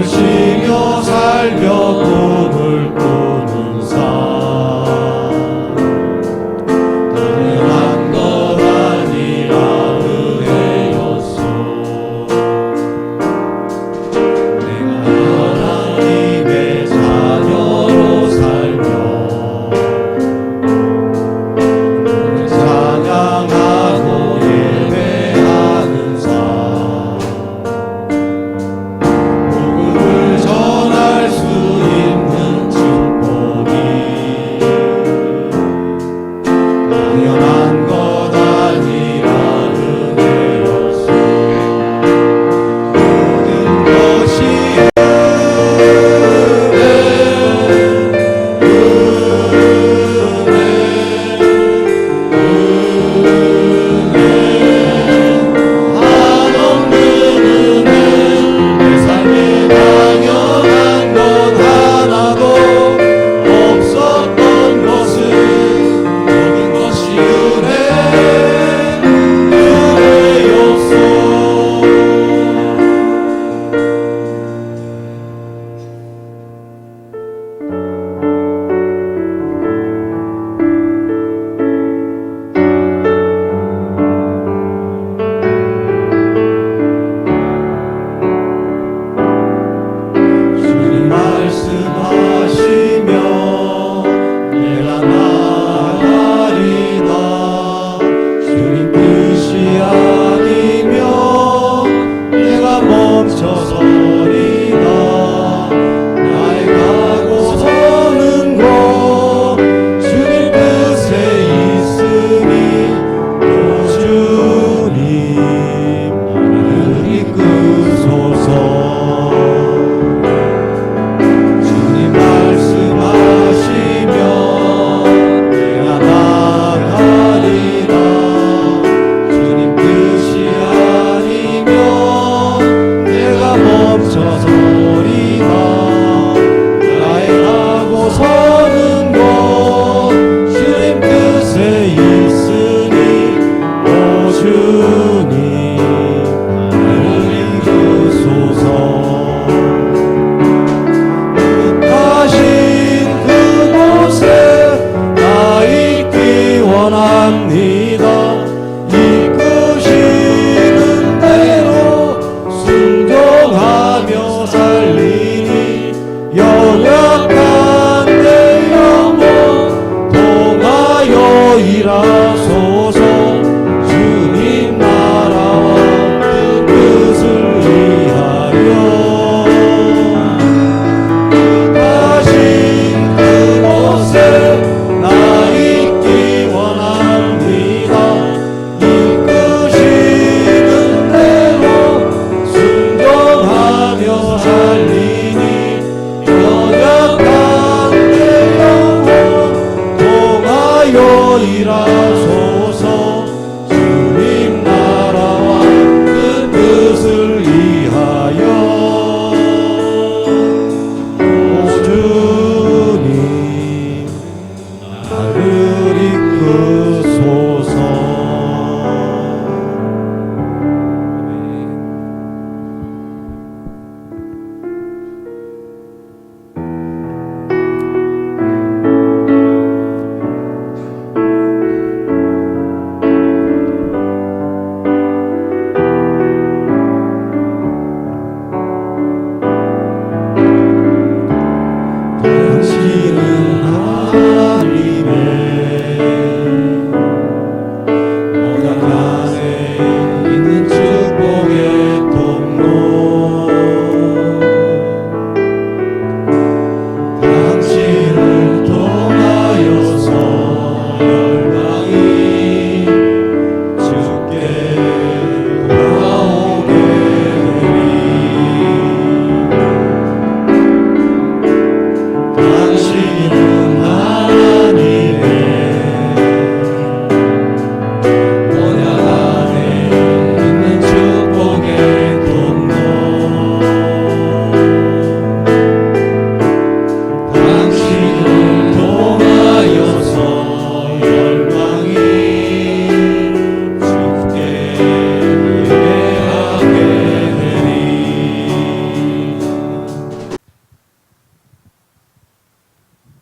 쉬며 살며 꿈을 꾸는 삶 당연한 것 아니라 은혜였소. 내가 하나님의 자녀로 살며 그를 찬양하고 예배하는 삶 복음을 전할 수 있는 축복이 당연한 것 아니라 은혜였소. 모든 것이 한없는 은혜 내 삶에 당연한 것 하나도 없었던 것은 모든 것이 은혜였소. 주님 말씀하시며 내가 나아가리다. 주님 뜻이 아니면 내가 멈춰서리다. 나의 가고 서는 곳 주님 뜻에 있으니 오 주님 나를 이끄소서. 주님 말씀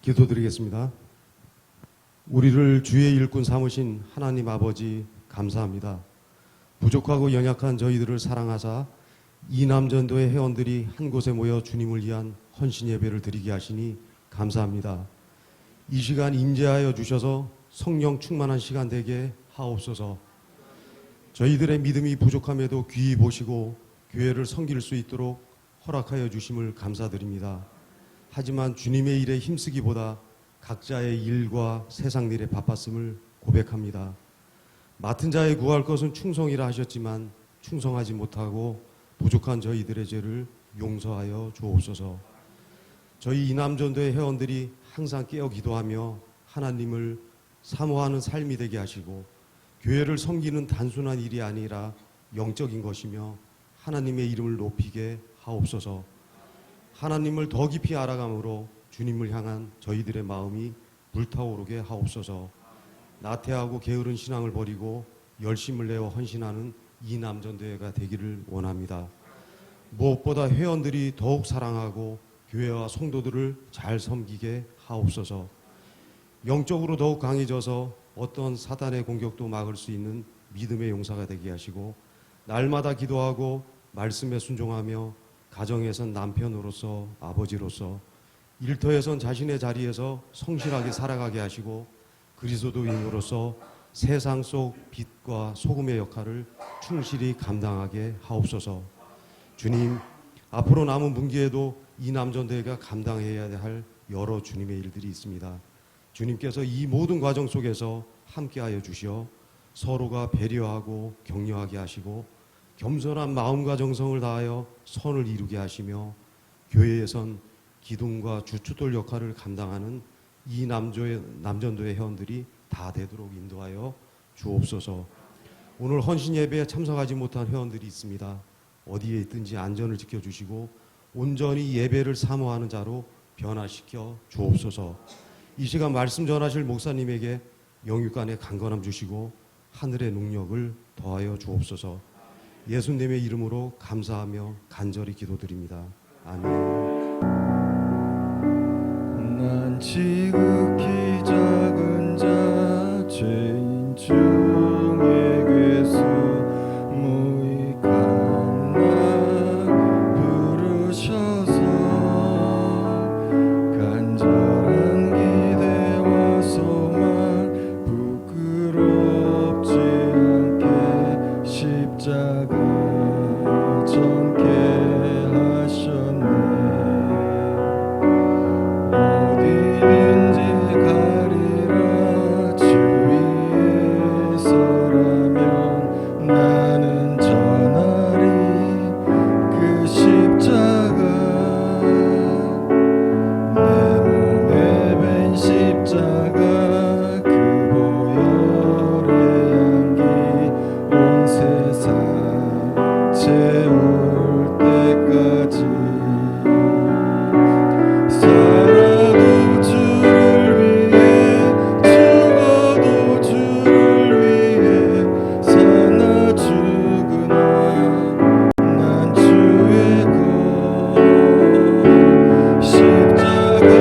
기도드리겠습니다. 우리를 주의 일꾼 삼으신 하나님 아버지 감사합니다. 부족하고 연약한 저희들을 사랑하사 이남전도의 회원들이 한 곳에 모여 주님을 위한 헌신 예배를 드리게 하시니 감사합니다. 이 시간 임재하여 주셔서 성령 충만한 시간 되게 하옵소서. 저희들의 믿음이 부족함에도 귀히 보시고 교회를 섬길 수 있도록 허락하여 주심을 감사드립니다. 하지만 주님의 일에 힘쓰기보다 각자의 일과 세상 일에 바빴음을 고백합니다. 맡은 자에 구할 것은 충성이라 하셨지만 충성하지 못하고 부족한 저희들의 죄를 용서하여 주옵소서. 저희 이남전도의 회원들이 항상 깨어 기도하며 하나님을 사모하는 삶이 되게 하시고 교회를 섬기는 단순한 일이 아니라 영적인 것이며 하나님의 이름을 높이게 하옵소서. 하나님을 더 깊이 알아감으로 주님을 향한 저희들의 마음이 불타오르게 하옵소서. 나태하고 게으른 신앙을 버리고 열심을 내어 헌신하는 이남전도회가 되기를 원합니다. 무엇보다 회원들이 더욱 사랑하고 교회와 성도들을 잘 섬기게 하옵소서. 영적으로 더욱 강해져서 어떤 사단의 공격도 막을 수 있는 믿음의 용사가 되게 하시고 날마다 기도하고 말씀에 순종하며 가정에선 남편으로서 아버지로서 일터에선 자신의 자리에서 성실하게 살아가게 하시고 그리스도인으로서 세상 속 빛과 소금의 역할을 충실히 감당하게 하옵소서. 주님, 앞으로 남은 분기에도 이남전도회가 감당해야 할 여러 주님의 일들이 있습니다. 주님께서 이 모든 과정 속에서 함께하여 주시어 서로가 배려하고 격려하게 하시고 겸손한 마음과 정성을 다하여 선을 이루게 하시며 교회에선 기둥과 주춧돌 역할을 감당하는 이 남전도의 회원들이 다 되도록 인도하여 주옵소서. 오늘 헌신 예배에 참석하지 못한 회원들이 있습니다. 어디에 있든지 안전을 지켜주시고 온전히 예배를 사모하는 자로 변화시켜 주옵소서. 이 시간 말씀 전하실 목사님에게 영육간의 강건함 주시고 하늘의 능력을 더하여 주옵소서. 예수님의 이름으로 감사하며 간절히 기도드립니다. 아멘. 난 지극히 작은 자 죄인 중에 괴수 무익한 나 부르셔서 간절한 기대와 소망 부끄럽지 않게 십자가 전케 하셨네. 어디든지 가리라 주위에서라면 나는 전하리 그 십자가 내 몸에 밴 십자가 그 보혈의 향기 온 세상 채울 때까지 살아도 주를 위해 죽어도 주를 위해 사나 죽으나 난 주의 것 십자가의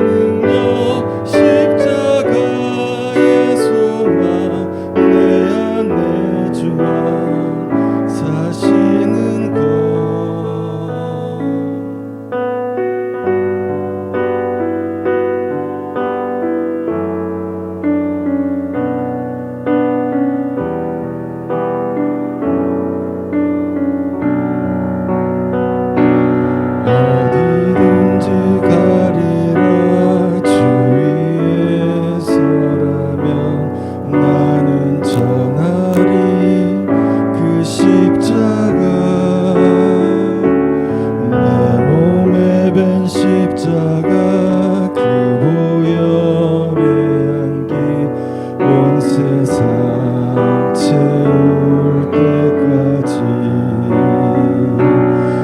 능력 십자가의 소망 내 안에 주와 사시는 것. 어디든지 가리라 주위에서라면 나는 전하리 그 십자가 내 몸에 밴 십자가 그 보혈의 향기 온 세상 채울 때까지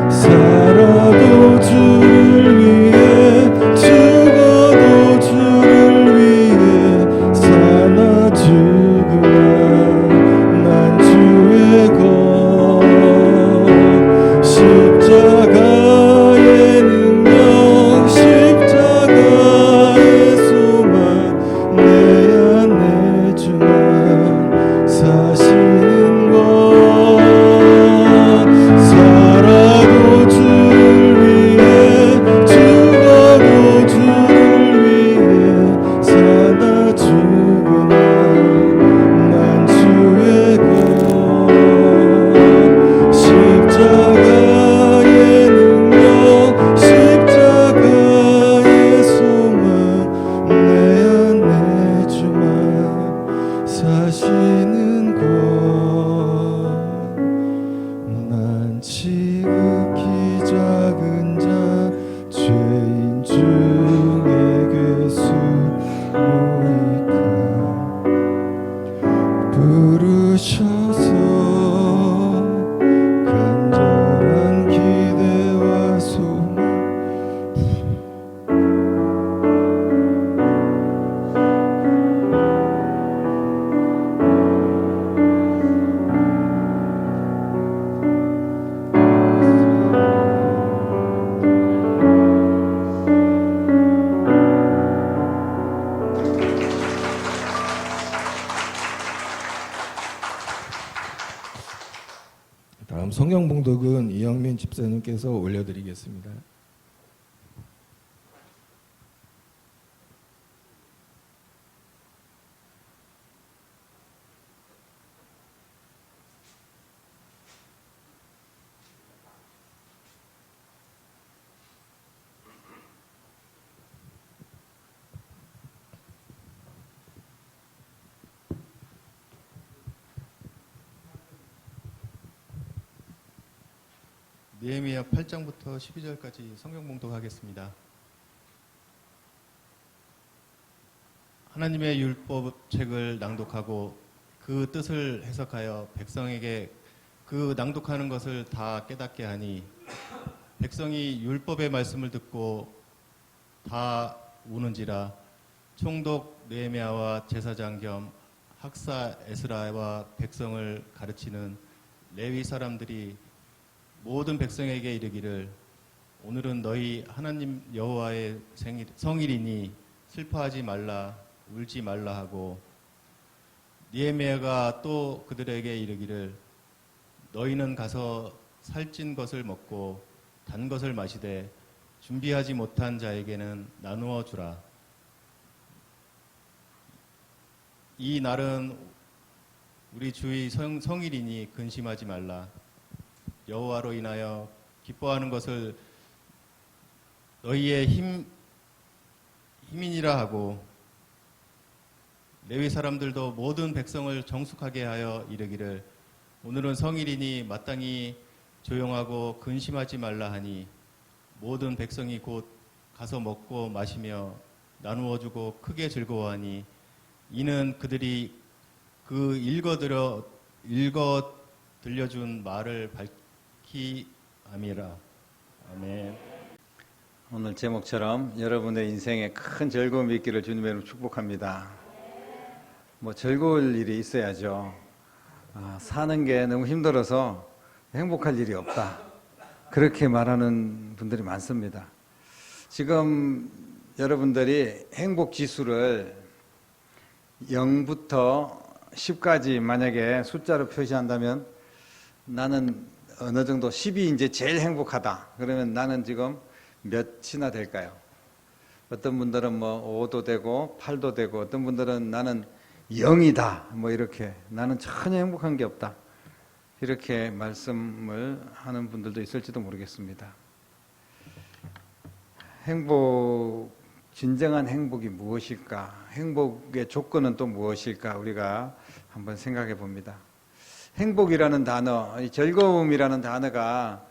살아도 주를 위해 죽어도 주를 위해 사나 죽으나 난 주의 것 십자가의 능력 십자가의 집사님께서 올려드리겠습니다. 느헤미야 8장부터 12절까지 성경 봉독하겠습니다. 하나님의 율법책을 낭독하고 그 뜻을 해석하여 백성에게 그 낭독하는 것을 다 깨닫게 하니 백성이 율법의 말씀을 듣고 다 우는지라. 총독 느헤미야와 제사장 겸 학사 에스라와 백성을 가르치는 레위 사람들이 모든 백성에게 이르기를 오늘은 너희 하나님 여호와의 성일이니 슬퍼하지 말라 울지 말라 하고, 느헤미야가 또 그들에게 이르기를 너희는 가서 살찐 것을 먹고 단 것을 마시되 준비하지 못한 자에게는 나누어 주라. 이 날은 우리 주의 성일이니 근심하지 말라. 여호와로 인하여 기뻐하는 것을 너희의 힘이니라 하고, 레위 사람들도 모든 백성을 정숙하게 하여 이르기를 오늘은 성일이니 마땅히 조용하고 근심하지 말라 하니, 모든 백성이 곧 가서 먹고 마시며 나누어 주고 크게 즐거워하니, 이는 그들이 그 읽어 들려준 말을 밝히함이라. 아멘. 오늘 제목처럼 여러분의 인생에 큰 즐거움이 있기를 주님의 이름으로 축복합니다. 즐거울 일이 있어야죠. 사는 게 너무 힘들어서 행복할 일이 없다, 그렇게 말하는 분들이 많습니다. 지금 여러분들이 행복 지수를 0부터 10까지 만약에 숫자로 표시한다면 나는 어느 정도 10이 이제 제일 행복하다. 그러면 나는 지금 몇이나 될까요? 어떤 분들은 5도 되고 8도 되고, 어떤 분들은 나는 0이다. 이렇게 나는 전혀 행복한 게 없다, 이렇게 말씀을 하는 분들도 있을지도 모르겠습니다. 진정한 행복이 무엇일까? 행복의 조건은 또 무엇일까? 우리가 한번 생각해 봅니다. 행복이라는 단어, 이 즐거움이라는 단어가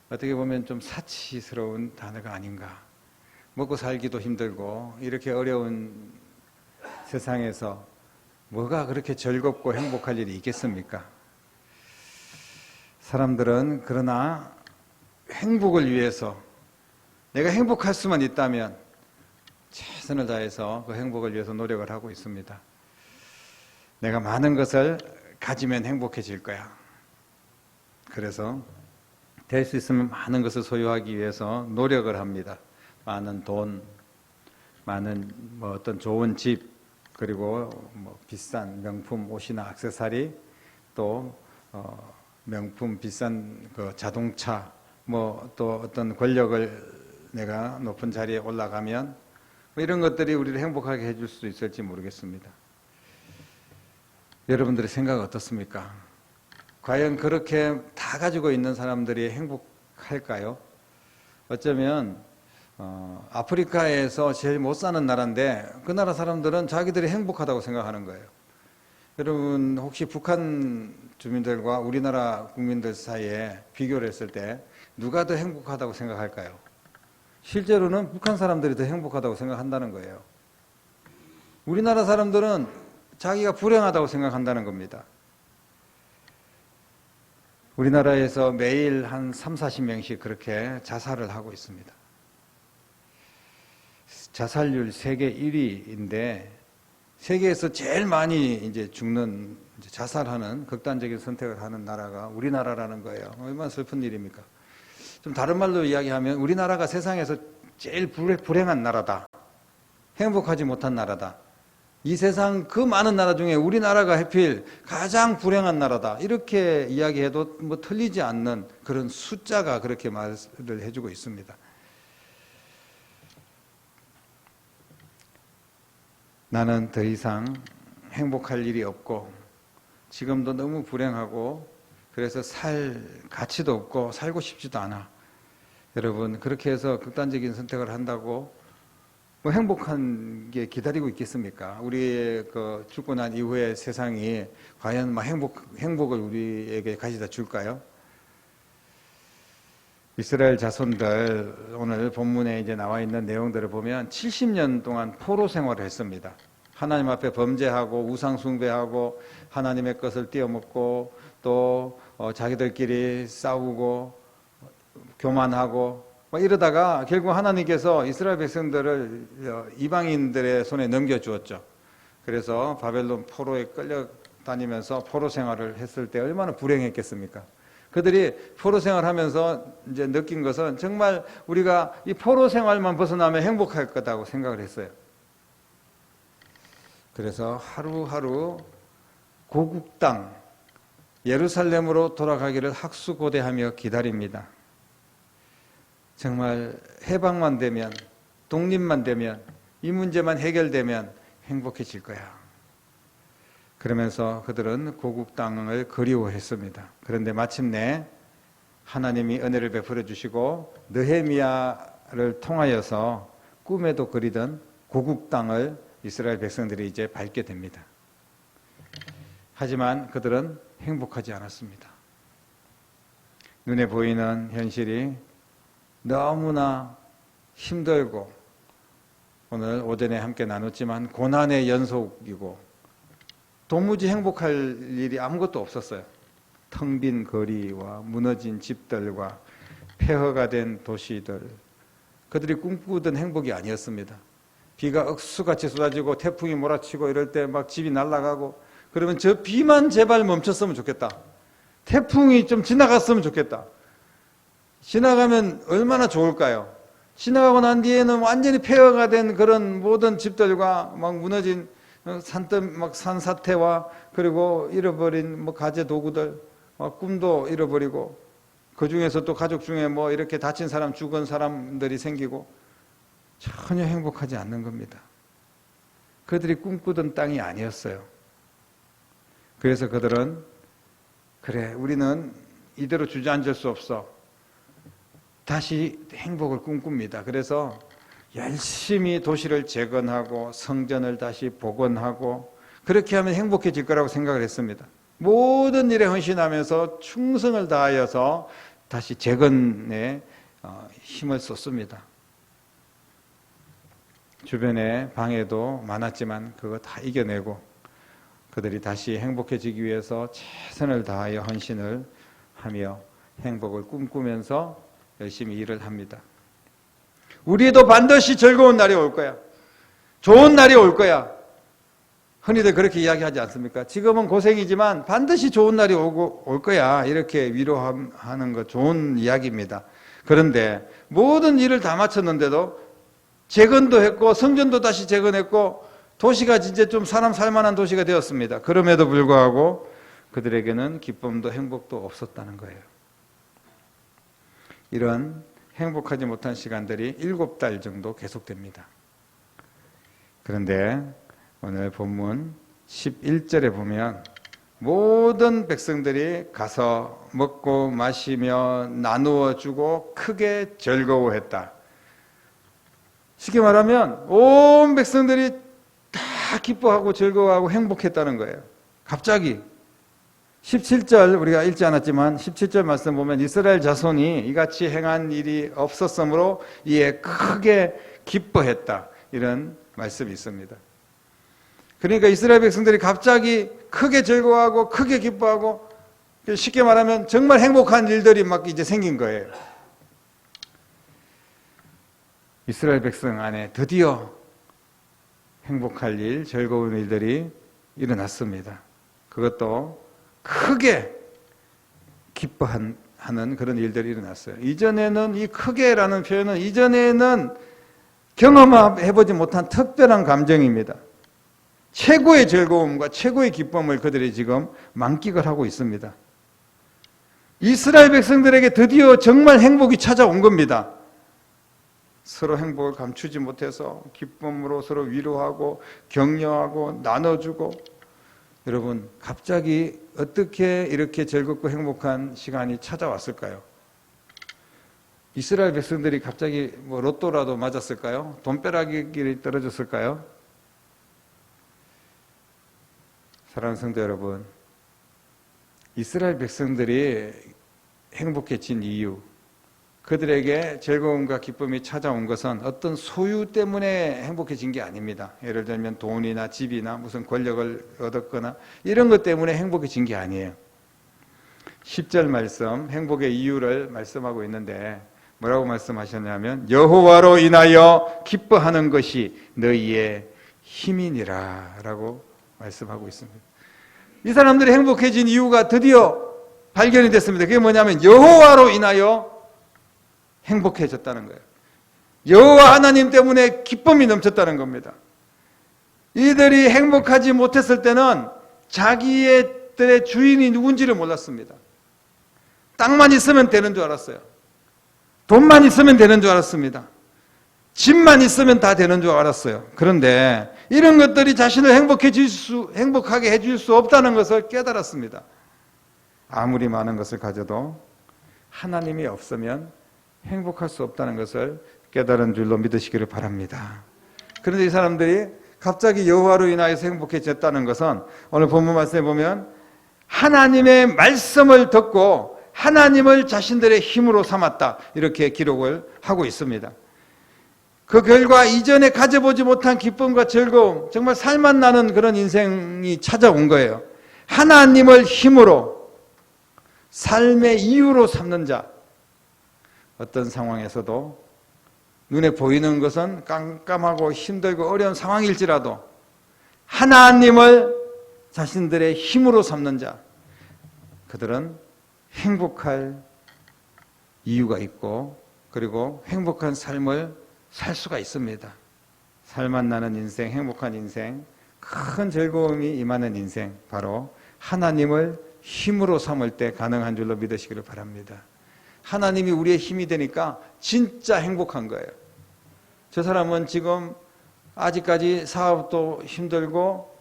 어떻게 보면 좀 사치스러운 단어가 아닌가. 먹고 살기도 힘들고 이렇게 어려운 세상에서 뭐가 그렇게 즐겁고 행복할 일이 있겠습니까? 사람들은 그러나 행복을 위해서, 내가 행복할 수만 있다면 최선을 다해서 그 행복을 위해서 노력을 하고 있습니다. 내가 많은 것을 가지면 행복해질 거야. 그래서 될 수 있으면 많은 것을 소유하기 위해서 노력을 합니다. 많은 돈, 많은 어떤 좋은 집, 그리고 비싼 명품 옷이나 액세서리, 또 명품 비싼 그 자동차, 또 어떤 권력을 내가 높은 자리에 올라가면 이런 것들이 우리를 행복하게 해줄 수 있을지 모르겠습니다. 여러분들의 생각은 어떻습니까? 과연 그렇게 다 가지고 있는 사람들이 행복할까요? 어쩌면 아프리카에서 제일 못 사는 나라인데 그 나라 사람들은 자기들이 행복하다고 생각하는 거예요. 여러분 혹시 북한 주민들과 우리나라 국민들 사이에 비교를 했을 때 누가 더 행복하다고 생각할까요? 실제로는 북한 사람들이 더 행복하다고 생각한다는 거예요. 우리나라 사람들은 자기가 불행하다고 생각한다는 겁니다. 우리나라에서 매일 한 30-40명씩 그렇게 자살을 하고 있습니다. 자살률 세계 1위인데 세계에서 제일 많이 이제 죽는, 자살하는, 극단적인 선택을 하는 나라가 우리나라라는 거예요. 얼마나 슬픈 일입니까? 좀 다른 말로 이야기하면 우리나라가 세상에서 제일 불행한 나라다, 행복하지 못한 나라다, 이 세상 그 많은 나라 중에 우리나라가 하필 가장 불행한 나라다. 이렇게 이야기해도 뭐 틀리지 않는 그런 숫자가 그렇게 말을 해주고 있습니다. 나는 더 이상 행복할 일이 없고 지금도 너무 불행하고 그래서 살 가치도 없고 살고 싶지도 않아. 여러분 그렇게 해서 극단적인 선택을 한다고 뭐 행복한 게 기다리고 있겠습니까? 우리의 그 죽고 난 이후의 세상이 과연 막 행복을 우리에게 가져다 줄까요? 이스라엘 자손들 오늘 본문에 이제 나와 있는 내용들을 보면 70년 동안 포로 생활을 했습니다. 하나님 앞에 범죄하고 우상 숭배하고 하나님의 것을 띄어먹고 또 자기들끼리 싸우고 교만하고 이러다가 결국 하나님께서 이스라엘 백성들을 이방인들의 손에 넘겨주었죠. 그래서 바벨론 포로에 끌려다니면서 포로 생활을 했을 때 얼마나 불행했겠습니까? 그들이 포로 생활하면서 이제 느낀 것은 정말 우리가 이 포로 생활만 벗어나면 행복할 거다고 생각을 했어요. 그래서 하루하루 고국 땅 예루살렘으로 돌아가기를 학수고대하며 기다립니다. 정말 해방만 되면, 독립만 되면, 이 문제만 해결되면 행복해질 거야. 그러면서 그들은 고국 땅을 그리워했습니다. 그런데 마침내 하나님이 은혜를 베풀어 주시고 느헤미야를 통하여서 꿈에도 그리던 고국 땅을 이스라엘 백성들이 이제 밟게 됩니다. 하지만 그들은 행복하지 않았습니다. 눈에 보이는 현실이 너무나 힘들고 오늘 오전에 함께 나눴지만 고난의 연속이고 도무지 행복할 일이 아무것도 없었어요. 텅 빈 거리와 무너진 집들과 폐허가 된 도시들, 그들이 꿈꾸던 행복이 아니었습니다. 비가 억수같이 쏟아지고 태풍이 몰아치고 이럴 때 막 집이 날아가고 그러면 저 비만 제발 멈췄으면 좋겠다. 태풍이 좀 지나갔으면 좋겠다. 지나가면 얼마나 좋을까요? 지나가고 난 뒤에는 완전히 폐허가 된 그런 모든 집들과 막 무너진 산더미, 막 산사태와 그리고 잃어버린 뭐 가재 도구들, 꿈도 잃어버리고 그 중에서 또 가족 중에 뭐 이렇게 다친 사람, 죽은 사람들이 생기고 전혀 행복하지 않는 겁니다. 그들이 꿈꾸던 땅이 아니었어요. 그래서 그들은 그래, 우리는 이대로 주저앉을 수 없어. 다시 행복을 꿈꿉니다. 그래서 열심히 도시를 재건하고 성전을 다시 복원하고 그렇게 하면 행복해질 거라고 생각을 했습니다. 모든 일에 헌신하면서 충성을 다하여서 다시 재건에 힘을 쏟습니다. 주변에 방해도 많았지만 그거 다 이겨내고 그들이 다시 행복해지기 위해서 최선을 다하여 헌신을 하며 행복을 꿈꾸면서 열심히 일을 합니다. 우리도 반드시 즐거운 날이 올 거야. 좋은 날이 올 거야. 흔히들 그렇게 이야기하지 않습니까? 지금은 고생이지만 반드시 좋은 날이 올 거야. 이렇게 위로하는 거 좋은 이야기입니다. 그런데 모든 일을 다 마쳤는데도 재건도 했고 성전도 다시 재건했고 도시가 이제 좀 사람 살만한 도시가 되었습니다. 그럼에도 불구하고 그들에게는 기쁨도 행복도 없었다는 거예요. 이런 행복하지 못한 시간들이 7달 정도 계속됩니다. 그런데 오늘 본문 11절에 보면 모든 백성들이 가서 먹고 마시며 나누어 주고 크게 즐거워했다. 쉽게 말하면 온 백성들이 다 기뻐하고 즐거워하고 행복했다는 거예요. 갑자기 17절 우리가 읽지 않았지만 17절 말씀 보면 이스라엘 자손이 이같이 행한 일이 없었으므로 이에 크게 기뻐했다. 이런 말씀이 있습니다. 그러니까 이스라엘 백성들이 갑자기 크게 즐거워하고 크게 기뻐하고 쉽게 말하면 정말 행복한 일들이 막 이제 생긴 거예요. 이스라엘 백성 안에 드디어 행복할 일, 즐거운 일들이 일어났습니다. 그것도 크게 기뻐하는 그런 일들이 일어났어요. 이전에는 이 크게라는 표현은 이전에는 경험해보지 못한 특별한 감정입니다. 최고의 즐거움과 최고의 기쁨을 그들이 지금 만끽을 하고 있습니다. 이스라엘 백성들에게 드디어 정말 행복이 찾아온 겁니다. 서로 행복을 감추지 못해서 기쁨으로 서로 위로하고 격려하고 나눠주고, 여러분 갑자기 어떻게 이렇게 즐겁고 행복한 시간이 찾아왔을까요? 이스라엘 백성들이 갑자기 뭐 로또라도 맞았을까요? 돈벼락이 떨어졌을까요? 사랑하는 성도 여러분, 이스라엘 백성들이 행복해진 이유, 그들에게 즐거움과 기쁨이 찾아온 것은 어떤 소유 때문에 행복해진 게 아닙니다. 예를 들면 돈이나 집이나 무슨 권력을 얻었거나 이런 것 때문에 행복해진 게 아니에요. 10절 말씀, 행복의 이유를 말씀하고 있는데 뭐라고 말씀하셨냐면 여호와로 인하여 기뻐하는 것이 너희의 힘이니라 라고 말씀하고 있습니다. 이 사람들이 행복해진 이유가 드디어 발견이 됐습니다. 그게 뭐냐면 여호와로 인하여 행복해졌다는 거예요. 여호와 하나님 때문에 기쁨이 넘쳤다는 겁니다. 이들이 행복하지 못했을 때는 자기들의 주인이 누군지를 몰랐습니다. 땅만 있으면 되는 줄 알았어요. 돈만 있으면 되는 줄 알았습니다. 집만 있으면 다 되는 줄 알았어요. 그런데 이런 것들이 자신을 행복하게 해줄 수 없다는 것을 깨달았습니다. 아무리 많은 것을 가져도 하나님이 없으면 행복할 수 없다는 것을 깨달은 줄로 믿으시기를 바랍니다. 그런데 이 사람들이 갑자기 여호와로 인하여서 행복해졌다는 것은 오늘 본문 말씀에 보면 하나님의 말씀을 듣고 하나님을 자신들의 힘으로 삼았다, 이렇게 기록을 하고 있습니다. 그 결과 이전에 가져보지 못한 기쁨과 즐거움, 정말 살맛 나는 그런 인생이 찾아온 거예요. 하나님을 힘으로, 삶의 이유로 삼는 자, 어떤 상황에서도 눈에 보이는 것은 깜깜하고 힘들고 어려운 상황일지라도 하나님을 자신들의 힘으로 삼는 자, 그들은 행복할 이유가 있고 그리고 행복한 삶을 살 수가 있습니다. 살맛 나는 인생, 행복한 인생, 큰 즐거움이 임하는 인생, 바로 하나님을 힘으로 삼을 때 가능한 줄로 믿으시기를 바랍니다. 하나님이 우리의 힘이 되니까 진짜 행복한 거예요. 저 사람은 지금 아직까지 사업도 힘들고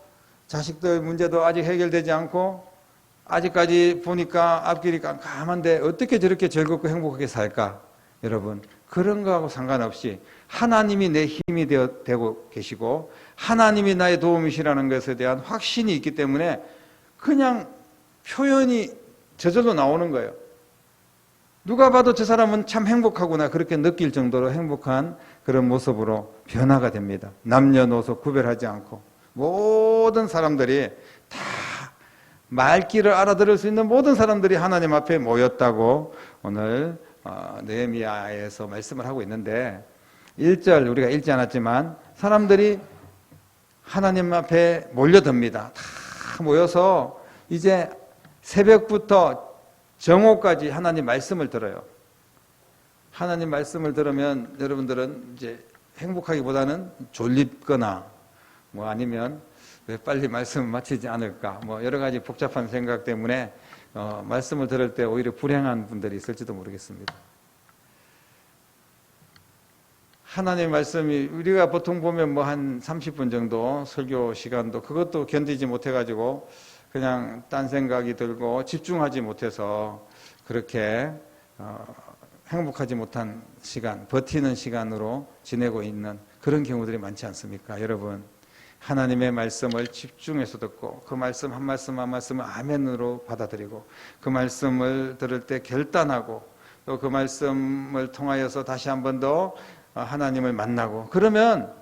자식들 문제도 아직 해결되지 않고 아직까지 보니까 앞길이 깜깜한데 어떻게 저렇게 즐겁고 행복하게 살까? 여러분, 그런 거하고 상관없이 하나님이 내 힘이 되고 계시고 하나님이 나의 도움이시라는 것에 대한 확신이 있기 때문에 그냥 표현이 저절로 나오는 거예요. 누가 봐도 저 사람은 참 행복하구나, 그렇게 느낄 정도로 행복한 그런 모습으로 변화가 됩니다. 남녀노소 구별하지 않고 모든 사람들이 다 말귀를 알아들을 수 있는 모든 사람들이 하나님 앞에 모였다고 오늘 느헤미야에서 말씀을 하고 있는데 1절 우리가 읽지 않았지만 사람들이 하나님 앞에 몰려듭니다. 다 모여서 이제 새벽부터 정오까지 하나님 말씀을 들어요. 하나님 말씀을 들으면 여러분들은 이제 행복하기보다는 졸립거나 뭐 아니면 왜 빨리 말씀을 마치지 않을까, 뭐 여러 가지 복잡한 생각 때문에 말씀을 들을 때 오히려 불행한 분들이 있을지도 모르겠습니다. 하나님의 말씀이 우리가 보통 보면 뭐 한 30분 정도 설교 시간도 그것도 견디지 못해가지고 그냥 딴 생각이 들고 집중하지 못해서 그렇게 행복하지 못한 시간, 버티는 시간으로 지내고 있는 그런 경우들이 많지 않습니까? 여러분, 하나님의 말씀을 집중해서 듣고 그 말씀 한 말씀 한 말씀을 아멘으로 받아들이고 그 말씀을 들을 때 결단하고 또 그 말씀을 통하여서 다시 한 번 더 하나님을 만나고 그러면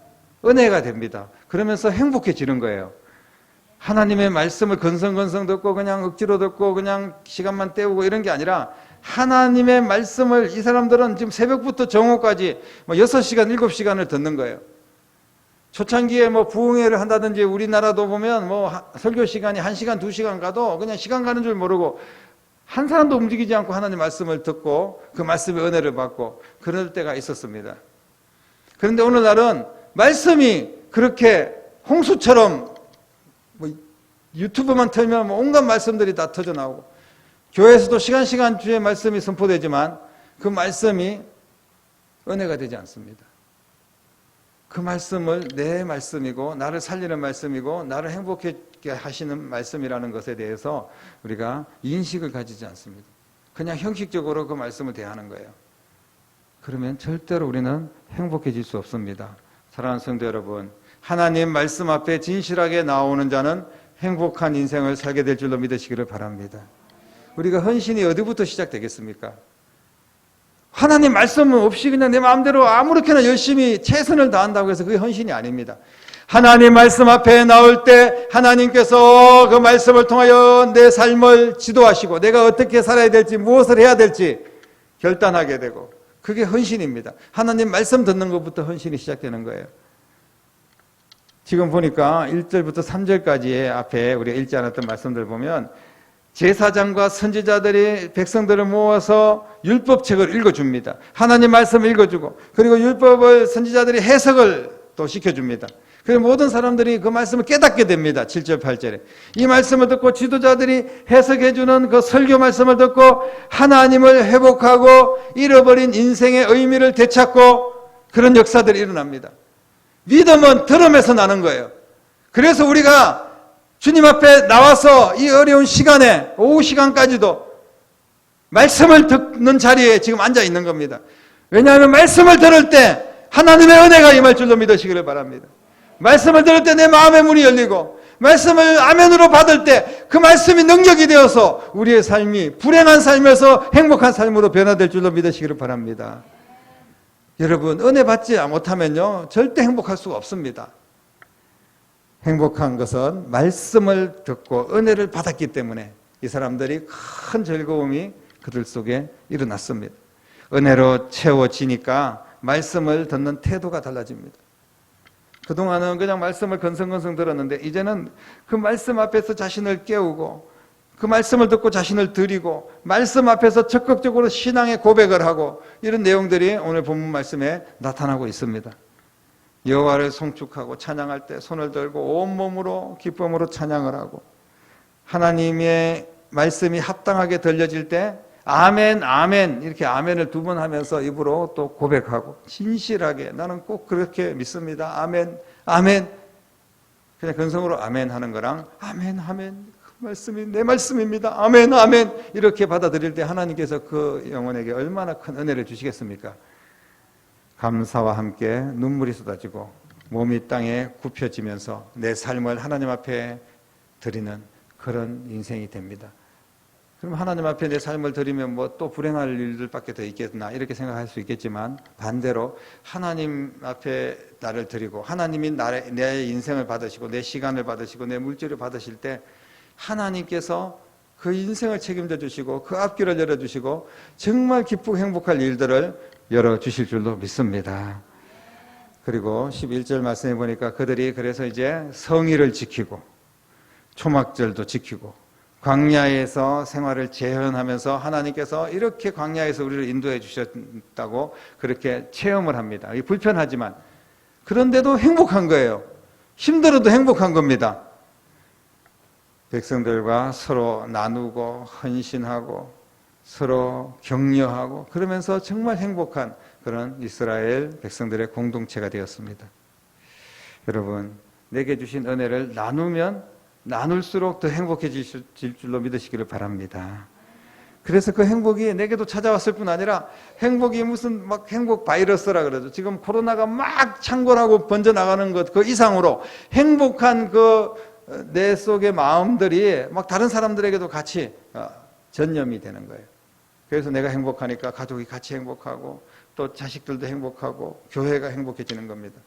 은혜가 됩니다. 그러면서 행복해지는 거예요. 하나님의 말씀을 건성건성 듣고 그냥 억지로 듣고 그냥 시간만 때우고 이런 게 아니라 하나님의 말씀을 이 사람들은 지금 새벽부터 정오까지 뭐 6시간, 7시간을 듣는 거예요. 초창기에 뭐 부흥회를 한다든지 우리나라도 보면 뭐 설교 시간이 1시간, 2시간 가도 그냥 시간 가는 줄 모르고 한 사람도 움직이지 않고 하나님 말씀을 듣고 그 말씀의 은혜를 받고 그럴 때가 있었습니다. 그런데 오늘날은 말씀이 그렇게 홍수처럼 유튜브만 틀면 온갖 말씀들이 다 터져 나오고, 교회에서도 시간 주의 말씀이 선포되지만 그 말씀이 은혜가 되지 않습니다. 그 말씀을 내 말씀이고 나를 살리는 말씀이고 나를 행복하게 하시는 말씀이라는 것에 대해서 우리가 인식을 가지지 않습니다. 그냥 형식적으로 그 말씀을 대하는 거예요. 그러면 절대로 우리는 행복해질 수 없습니다. 사랑하는 성도 여러분, 하나님 말씀 앞에 진실하게 나오는 자는 행복한 인생을 살게 될 줄로 믿으시기를 바랍니다. 우리가 헌신이 어디부터 시작되겠습니까? 하나님 말씀 없이 그냥 내 마음대로 아무렇게나 열심히 최선을 다한다고 해서 그게 헌신이 아닙니다. 하나님 말씀 앞에 나올 때 하나님께서 그 말씀을 통하여 내 삶을 지도하시고 내가 어떻게 살아야 될지 무엇을 해야 될지 결단하게 되고, 그게 헌신입니다. 하나님 말씀 듣는 것부터 헌신이 시작되는 거예요. 지금 보니까 1절부터 3절까지의 앞에 우리가 읽지 않았던 말씀들 보면 제사장과 선지자들이 백성들을 모아서 율법책을 읽어줍니다. 하나님 말씀을 읽어주고, 그리고 율법을 선지자들이 해석을 또 시켜줍니다. 그리고 모든 사람들이 그 말씀을 깨닫게 됩니다. 7절, 8절에. 이 말씀을 듣고 지도자들이 해석해주는 그 설교 말씀을 듣고 하나님을 회복하고 잃어버린 인생의 의미를 되찾고 그런 역사들이 일어납니다. 믿음은 들음에서 나는 거예요. 그래서 우리가 주님 앞에 나와서 이 어려운 시간에 오후 시간까지도 말씀을 듣는 자리에 지금 앉아 있는 겁니다. 왜냐하면 말씀을 들을 때 하나님의 은혜가 임할 줄로 믿으시기를 바랍니다. 말씀을 들을 때 내 마음의 문이 열리고 말씀을 아멘으로 받을 때 그 말씀이 능력이 되어서 우리의 삶이 불행한 삶에서 행복한 삶으로 변화될 줄로 믿으시기를 바랍니다. 여러분, 은혜 받지 못하면요 절대 행복할 수가 없습니다. 행복한 것은 말씀을 듣고 은혜를 받았기 때문에 이 사람들이 큰 즐거움이 그들 속에 일어났습니다. 은혜로 채워지니까 말씀을 듣는 태도가 달라집니다. 그동안은 그냥 말씀을 건성건성 들었는데 이제는 그 말씀 앞에서 자신을 깨우고 그 말씀을 듣고 자신을 드리고 말씀 앞에서 적극적으로 신앙의 고백을 하고 이런 내용들이 오늘 본문 말씀에 나타나고 있습니다. 여호와를 송축하고 찬양할 때 손을 들고 온몸으로 기쁨으로 찬양을 하고 하나님의 말씀이 합당하게 들려질 때 아멘 아멘 이렇게 아멘을 2번 하면서 입으로 또 고백하고 진실하게 나는 꼭 그렇게 믿습니다. 아멘 아멘. 그냥 근성으로 아멘 하는 거랑 아멘 아멘 그 말씀이 내 말씀입니다. 아멘 아멘 이렇게 받아들일 때 하나님께서 그 영혼에게 얼마나 큰 은혜를 주시겠습니까? 감사와 함께 눈물이 쏟아지고 몸이 땅에 굽혀지면서 내 삶을 하나님 앞에 드리는 그런 인생이 됩니다. 그럼 하나님 앞에 내 삶을 드리면 뭐 또 불행할 일들밖에 더 있겠나 이렇게 생각할 수 있겠지만 반대로 하나님 앞에 나를 드리고 하나님이 내 인생을 받으시고 내 시간을 받으시고 내 물질을 받으실 때 하나님께서 그 인생을 책임져 주시고 그 앞길을 열어주시고 정말 기쁘고 행복할 일들을 열어주실 줄로 믿습니다. 그리고 11절 말씀해 보니까 그들이 그래서 이제 성의를 지키고 초막절도 지키고 광야에서 생활을 재현하면서 하나님께서 이렇게 광야에서 우리를 인도해 주셨다고 그렇게 체험을 합니다. 불편하지만 그런데도 행복한 거예요. 힘들어도 행복한 겁니다. 백성들과 서로 나누고 헌신하고 서로 격려하고 그러면서 정말 행복한 그런 이스라엘 백성들의 공동체가 되었습니다. 여러분, 내게 주신 은혜를 나누면 나눌수록 더 행복해질 줄로 믿으시기를 바랍니다. 그래서 그 행복이 내게도 찾아왔을 뿐 아니라 행복이 무슨 막 행복 바이러스라 그러죠. 지금 코로나가 막 창궐하고 번져나가는 것 그 이상으로 행복한 그 내 속의 마음들이 막 다른 사람들에게도 같이 전염이 되는 거예요. 그래서 내가 행복하니까 가족이 같이 행복하고 또 자식들도 행복하고 교회가 행복해지는 겁니다.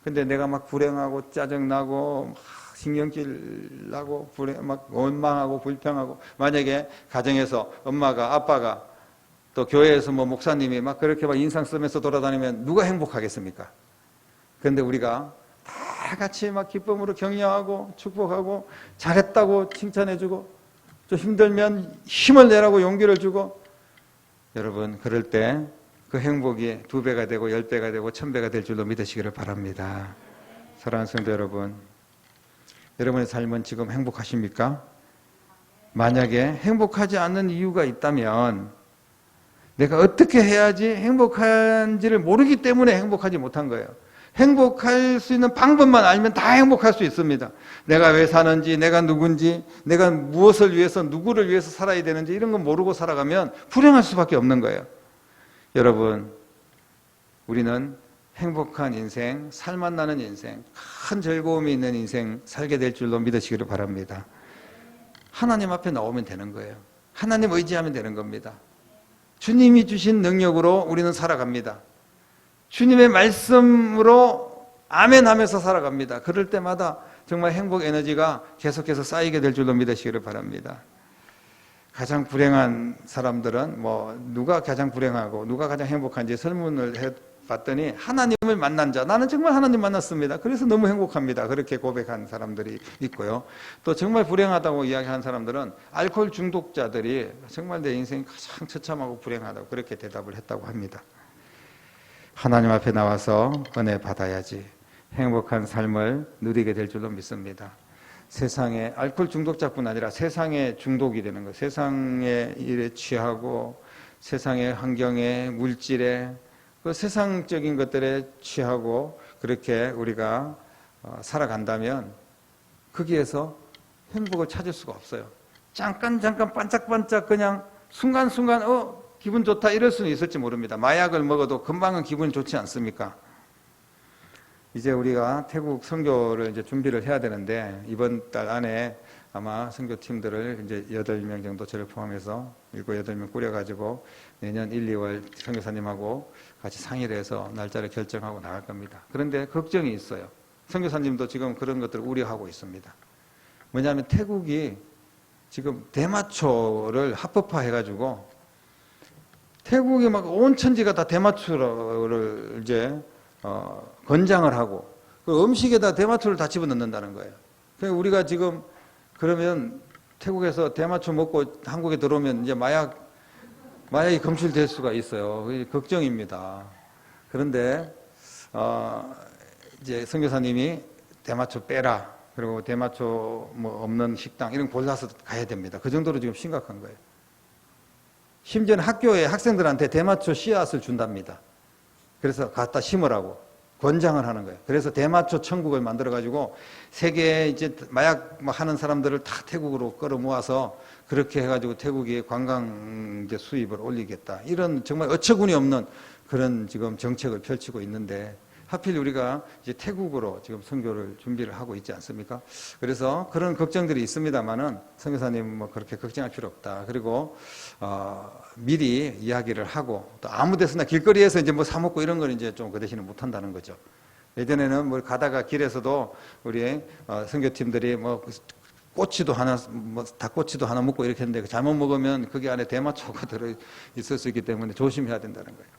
근데 내가 막 불행하고 짜증나고 막 신경질 나고 막 원망하고 불평하고 만약에 가정에서 엄마가 아빠가 또 교회에서 뭐 목사님이 막 그렇게 막 인상 쓰면서 돌아다니면 누가 행복하겠습니까? 그런데 우리가 다 같이 막 기쁨으로 격려하고 축복하고 잘했다고 칭찬해주고 좀 힘들면 힘을 내라고 용기를 주고 여러분 그럴 때 그 행복이 2배가 되고 10배가 되고 1000배가 될 줄로 믿으시기를 바랍니다. 사랑하는 성도 여러분, 여러분의 삶은 지금 행복하십니까? 만약에 행복하지 않는 이유가 있다면 내가 어떻게 해야지 행복한지를 모르기 때문에 행복하지 못한 거예요. 행복할 수 있는 방법만 알면 다 행복할 수 있습니다. 내가 왜 사는지, 내가 누군지, 내가 무엇을 위해서, 누구를 위해서 살아야 되는지 이런 건 모르고 살아가면 불행할 수밖에 없는 거예요. 여러분, 우리는 행복한 인생, 살맛 나는 인생, 큰 즐거움이 있는 인생 살게 될 줄로 믿으시기를 바랍니다. 하나님 앞에 나오면 되는 거예요. 하나님 의지하면 되는 겁니다. 주님이 주신 능력으로 우리는 살아갑니다. 주님의 말씀으로 아멘 하면서 살아갑니다. 그럴 때마다 정말 행복 에너지가 계속해서 쌓이게 될 줄로 믿으시기를 바랍니다. 가장 불행한 사람들은 누가 가장 불행하고 누가 가장 행복한지 설문을 해봤더니 하나님을 만난 자, 나는 정말 하나님 만났습니다. 그래서 너무 행복합니다. 그렇게 고백한 사람들이 있고요. 또 정말 불행하다고 이야기한 사람들은 알코올 중독자들이 정말 내 인생이 가장 처참하고 불행하다고 그렇게 대답을 했다고 합니다. 하나님 앞에 나와서 은혜 받아야지 행복한 삶을 누리게 될 줄로 믿습니다. 세상에 알코올 중독자뿐 아니라 세상에 중독이 되는 것, 세상의 일에 취하고 세상의 환경에 물질에 그 세상적인 것들에 취하고 그렇게 우리가 살아간다면 거기에서 행복을 찾을 수가 없어요. 잠깐 반짝반짝 그냥 순간순간 기분 좋다 이럴 수는 있을지 모릅니다. 마약을 먹어도 금방은 기분이 좋지 않습니까? 이제 우리가 태국 선교를 이제 준비를 해야 되는데 이번 달 안에 아마 선교팀들을 이제 8명 정도 저를 포함해서 7, 8명 꾸려가지고 내년 1, 2월 선교사님하고 같이 상의를 해서 날짜를 결정하고 나갈 겁니다. 그런데 걱정이 있어요. 선교사님도 지금 그런 것들을 우려하고 있습니다. 뭐냐면 태국이 지금 대마초를 합법화해가지고 태국이 막 온 천지가 다 대마초를 이제 권장을 하고 그 음식에다 대마초를 다 집어넣는다는 거예요. 그러니까 우리가 지금 그러면 태국에서 대마초 먹고 한국에 들어오면 이제 마약이 검출될 수가 있어요. 걱정입니다. 그런데 이제 선교사님이 대마초 빼라. 그리고 대마초 없는 식당 이런 거 골라서 가야 됩니다. 그 정도로 지금 심각한 거예요. 심지어는 학교에 학생들한테 대마초 씨앗을 준답니다. 그래서 갖다 심으라고 권장을 하는 거예요. 그래서 대마초 천국을 만들어가지고 세계에 이제 마약 하는 사람들을 다 태국으로 끌어모아서 그렇게 해가지고 태국이 관광 수입을 올리겠다. 이런 정말 어처구니 없는 그런 지금 정책을 펼치고 있는데 하필 우리가 이제 태국으로 지금 선교를 준비를 하고 있지 않습니까? 그래서 그런 걱정들이 있습니다만은 선교사님 그렇게 걱정할 필요 없다. 그리고 미리 이야기를 하고 또 아무 데서나 길거리에서 이제 사 먹고 이런 걸 이제 좀 그 대신에 못 한다는 거죠. 예전에는 가다가 길에서도 우리 선교팀들이 꼬치도 하나, 닭꼬치도 하나 먹고 이렇게 했는데 잘못 먹으면 거기 안에 대마초가 들어 있을 수 있기 때문에 조심해야 된다는 거예요.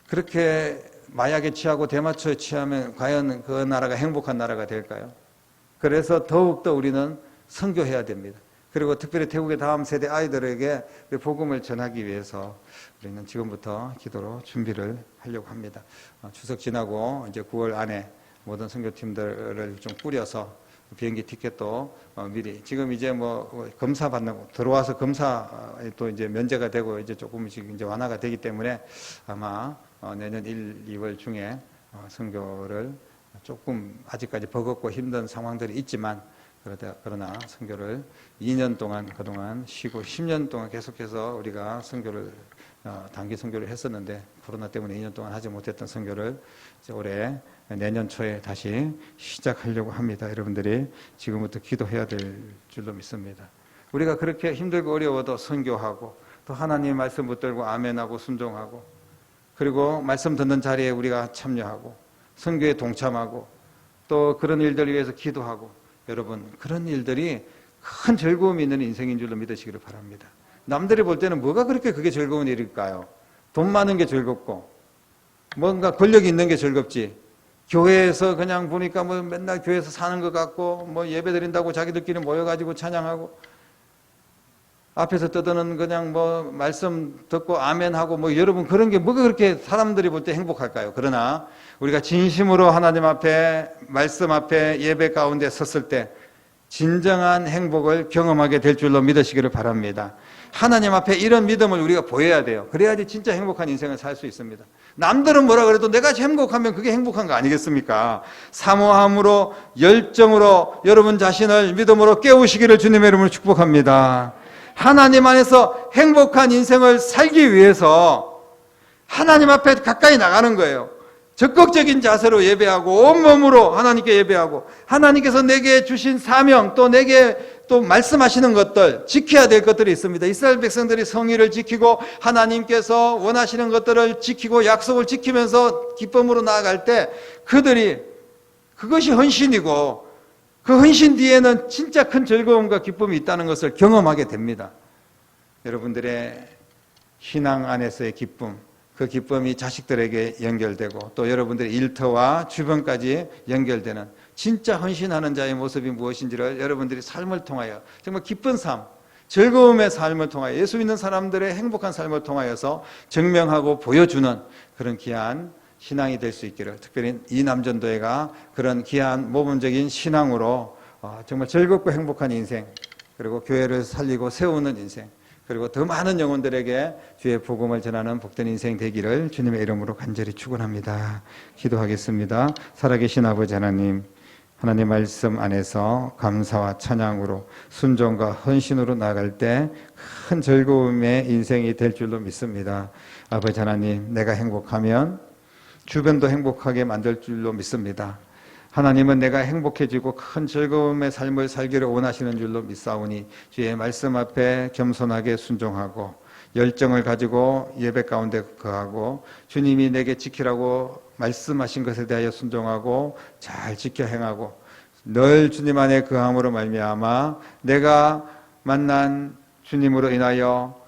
그렇게 마약에 취하고 대마초에 취하면 과연 그 나라가 행복한 나라가 될까요? 그래서 더욱더 우리는 선교해야 됩니다. 그리고 특별히 태국의 다음 세대 아이들에게 복음을 전하기 위해서 우리는 지금부터 기도로 준비를 하려고 합니다. 추석 지나고 이제 9월 안에 모든 선교팀들을 좀 꾸려서 비행기 티켓도 미리 지금 이제 검사 받는 들어와서 검사에 또 이제 면제가 되고 이제 조금씩 이제 완화가 되기 때문에 아마 내년 1, 2월 중에 선교를 조금 아직까지 버겁고 힘든 상황들이 있지만 그러나 선교를 2년 동안 그동안 쉬고 10년 동안 계속해서 우리가 선교를 단기 선교를 했었는데 코로나 때문에 2년 동안 하지 못했던 선교를 이제 올해 내년 초에 다시 시작하려고 합니다. 여러분들이 지금부터 기도해야 될 줄로 믿습니다. 우리가 그렇게 힘들고 어려워도 선교하고 또 하나님의 말씀 붙들고 아멘하고 순종하고 그리고 말씀 듣는 자리에 우리가 참여하고 선교에 동참하고 또 그런 일들을 위해서 기도하고 여러분 그런 일들이 큰 즐거움이 있는 인생인 줄로 믿으시기를 바랍니다. 남들이 볼 때는 뭐가 그렇게 그게 즐거운 일일까요? 돈 많은 게 즐겁고 뭔가 권력이 있는 게 즐겁지 교회에서 그냥 보니까 맨날 교회에서 사는 것 같고 예배 드린다고 자기들끼리 모여가지고 찬양하고 앞에서 떠드는 그냥 뭐 말씀 듣고 아멘하고 뭐 여러분 그런 게 뭐가 그렇게 사람들이 볼 때 행복할까요? 그러나 우리가 진심으로 하나님 앞에 말씀 앞에 예배 가운데 섰을 때 진정한 행복을 경험하게 될 줄로 믿으시기를 바랍니다. 하나님 앞에 이런 믿음을 우리가 보여야 돼요. 그래야지 진짜 행복한 인생을 살 수 있습니다. 남들은 뭐라 그래도 내가 행복하면 그게 행복한 거 아니겠습니까? 사모함으로 열정으로 여러분 자신을 믿음으로 깨우시기를 주님의 이름으로 축복합니다. 하나님 안에서 행복한 인생을 살기 위해서 하나님 앞에 가까이 나가는 거예요. 적극적인 자세로 예배하고 온몸으로 하나님께 예배하고 하나님께서 내게 주신 사명 또 내게 또 말씀하시는 것들 지켜야 될 것들이 있습니다. 이스라엘 백성들이 성의를 지키고 하나님께서 원하시는 것들을 지키고 약속을 지키면서 기쁨으로 나아갈 때 그들이 그것이 헌신이고 그 헌신 뒤에는 진짜 큰 즐거움과 기쁨이 있다는 것을 경험하게 됩니다. 여러분들의 신앙 안에서의 기쁨 그 기쁨이 자식들에게 연결되고 또 여러분들의 일터와 주변까지 연결되는 진짜 헌신하는 자의 모습이 무엇인지를 여러분들이 삶을 통하여 정말 기쁜 삶, 즐거움의 삶을 통하여 예수 믿는 사람들의 행복한 삶을 통하여서 증명하고 보여주는 그런 귀한 신앙이 될 수 있기를 특별히 이 남전도회가 그런 귀한 모범적인 신앙으로 정말 즐겁고 행복한 인생 그리고 교회를 살리고 세우는 인생 그리고 더 많은 영혼들에게 주의 복음을 전하는 복된 인생 되기를 주님의 이름으로 간절히 축원합니다. 기도하겠습니다. 살아계신 아버지 하나님, 하나님 말씀 안에서 감사와 찬양으로 순종과 헌신으로 나아갈 때 큰 즐거움의 인생이 될 줄로 믿습니다. 아버지 하나님, 내가 행복하면 주변도 행복하게 만들 줄로 믿습니다. 하나님은 내가 행복해지고 큰 즐거움의 삶을 살기를 원하시는 줄로 믿사오니 주의 말씀 앞에 겸손하게 순종하고 열정을 가지고 예배 가운데 거하고 주님이 내게 지키라고 말씀하신 것에 대하여 순종하고 잘 지켜 행하고 늘 주님 안에 거함으로 말미암아 내가 만난 주님으로 인하여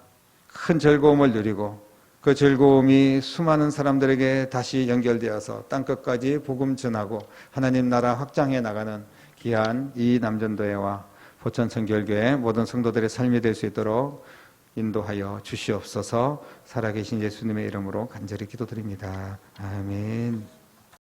큰 즐거움을 누리고 그 즐거움이 수많은 사람들에게 다시 연결되어서 땅끝까지 복음 전하고 하나님 나라 확장해 나가는 귀한 이 남전도회와 포천성결교회 모든 성도들의 삶이 될 수 있도록 인도하여 주시옵소서. 살아계신 예수님의 이름으로 간절히 기도드립니다. 아멘.